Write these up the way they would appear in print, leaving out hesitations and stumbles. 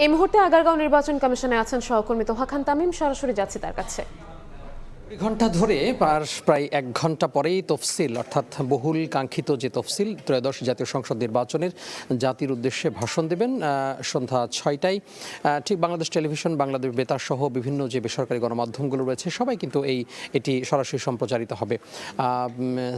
এই মুহূর্তে আগারগাঁও নির্বাচন কমিশনে আছেন সহকর্মী তোহা খান তামিম। সরাসরি যাচ্ছি তার কাছে। ঘন্টা ধরে প্রায় 1 ঘন্টা পরেই তফসিল অর্থাৎ বহুল কাঙ্ক্ষিত যে তফসিল ত্রয়োদশ জাতীয় সংসদ নির্বাচনের জাতির উদ্দেশ্যে ভাষণ দেবেন সন্ধ্যা 6টায়। ঠিক বাংলাদেশ টেলিভিশন, বাংলাদেশ বেতার সহ বিভিন্ন যে বেসরকারি গণমাধ্যমগুলো রয়েছে সবাই কিন্তু এটি সরাসরি সম্প্রচারিত হবে।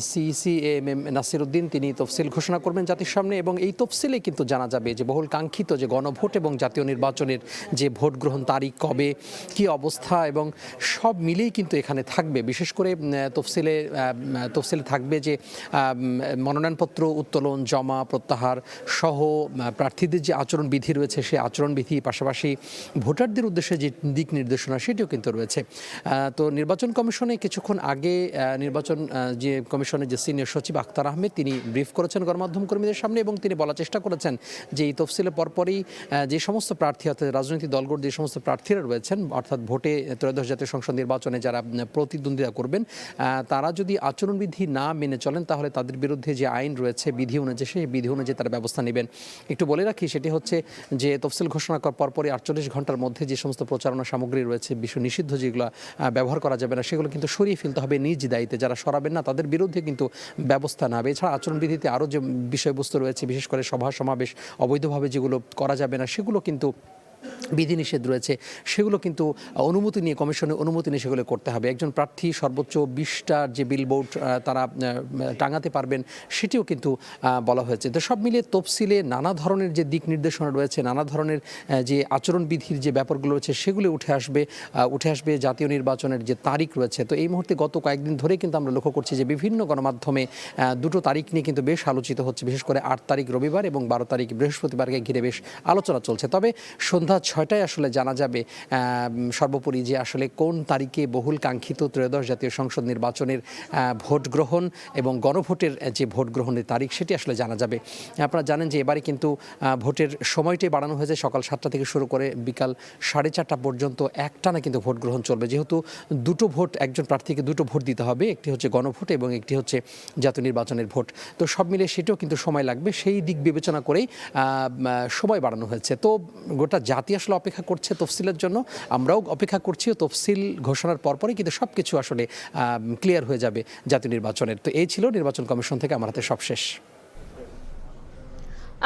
সিইসি-এএমএম নাসির উদ্দিন তিনি তফসিল ঘোষণা করবেন জাতির সামনে এবং এই তফসিলে কিন্তু জানা যাবে যে বহুল কাঙ্ক্ষিত যে গণভোট এবং জাতীয় নির্বাচনের যে ভোট গ্রহণ তারিখ কবে, কি অবস্থা এবং সব মিলেই কিন্তু এখানে থাকবে। বিশেষ করে তফসিলে থাকবে যে মনোনয়নপত্র উত্তোলন, জমা, প্রত্যাহার সহ প্রার্থীদের যে আচরণবিধি রয়েছে সেই আচরণবিধি, পাশাপাশি ভোটারদের উদ্দেশ্যে যে দিক নির্দেশনা সেটিও কিন্তু রয়েছে। তো নির্বাচন কমিশনে কিছুক্ষণ আগে যে কমিশনের যে সিনিয়র সচিব আখতার আহমেদ তিনি ব্রিফ করেছেন গণমাধ্যম কর্মীদের সামনে এবং তিনি বলার চেষ্টা করেছেন যে এই তফসিলের পরপরই যে সমস্ত প্রার্থী অর্থাৎ রাজনৈতিক দলগুলোর যে সমস্ত প্রার্থীরা রয়েছেন অর্থাৎ ভোটে ত্রয়োদশ জাতীয় সংসদ নির্বাচনে যারা প্রতিদ্বন্দ্বিতা করবেন তারা যদি আচরণবিধি না মেনে চলেন তাহলে তাদের বিরুদ্ধে যে আইন রয়েছে বিধি অনুযায়ী সেই বিধি অনুযায়ী তারা ব্যবস্থা নেবেন। একটু বলে রাখি সেটি হচ্ছে যে তফসিল ঘোষণা করার পরপরই 48 ঘন্টার মধ্যে যে সমস্ত প্রচারণা সামগ্রী রয়েছে বিশ্ব নিষিদ্ধ যেগুলো ব্যবহার করা যাবে না সেগুলো কিন্তু সরিয়ে ফেলতে হবে নিজ দায়িত্বে। যারা সরাবেন না তাদের বিরুদ্ধে কিন্তু ব্যবস্থা নেবে। এছাড়া আচরণবিধিতে আরও যে বিষয়বস্তু রয়েছে বিশেষ করে সভা সমাবেশ অবৈধভাবে যেগুলো করা যাবে না সেগুলো কিন্তু বিধিনিষেধ রয়েছে, সেগুলো কিন্তু অনুমতি নিয়ে কমিশনের অনুমতি নিয়ে সেগুলো করতে হবে। একজন প্রার্থী সর্বোচ্চ 20টার যে বিলবোর্ড তারা টাঙাতে পারবেন সেটিও কিন্তু বলা হয়েছে। তো সব মিলিয়ে তফসিলে নানা ধরনের যে দিক নির্দেশনা রয়েছে, নানা ধরনের যে আচরণবিধির যে ব্যাপারগুলো রয়েছে সেগুলো উঠে আসবে জাতীয় নির্বাচনের যে তারিখ রয়েছে। তো এই মুহূর্তে গত কয়েকদিন ধরে কিন্তু আমরা লক্ষ্য করছি যে বিভিন্ন গণমাধ্যমে দুটো তারিখ নিয়ে কিন্তু বেশ আলোচিত হচ্ছে। বিশেষ করে 8 তারিখ রবিবার এবং 12 তারিখ বৃহস্পতিবারকে ঘিরে বেশ আলোচনা চলছে। তবে সন্ধ্যা 6টায় আসলে জানা যাবে সর্বোপরি যে আসলে কোন তারিখে বহুল কাঙ্ক্ষিত ত্রয়োদশ জাতীয় সংসদ নির্বাচনের ভোট গ্রহণ এবং গণভোটের যে ভোট গ্রহণের তারিখ সেটি আসলে জানা যাবে। আপনারা জানেন যে এবারে কিন্তু ভোটের সময়টাই বাড়ানো হয়েছে, সকাল 7টা থেকে শুরু করে বিকাল 4:30 পর্যন্ত একটানা কিন্তু ভোট গ্রহণ চলবে। যেহেতু দুটো ভোট, একজন প্রার্থীকে দুটো ভোট দিতে হবে, একটি হচ্ছে গণভোট এবং একটি হচ্ছে জাতীয় নির্বাচনের ভোট। তো সব মিলে সেটাও কিন্তু সময় লাগবে, সেই দিক বিবেচনা করেই সময় বাড়ানো হয়েছে। তো গোটা জাতি আসলে অপেক্ষা করছে তফসিলের জন্য, আমরাও অপেক্ষা করছি। তফসিল ঘোষণার পরপরই কিন্তু সব কিছু আসলে ক্লিয়ার হয়ে যাবে জাতীয় নির্বাচনের। তো এই ছিল নির্বাচন কমিশন থেকে আমার হাতে সবশেষ।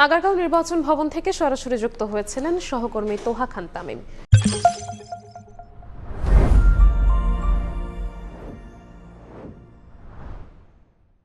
আগারগাঁও নির্বাচন ভবন থেকে সরাসরি যুক্ত হয়েছিলেন সহকর্মী তোহা খান তামিম।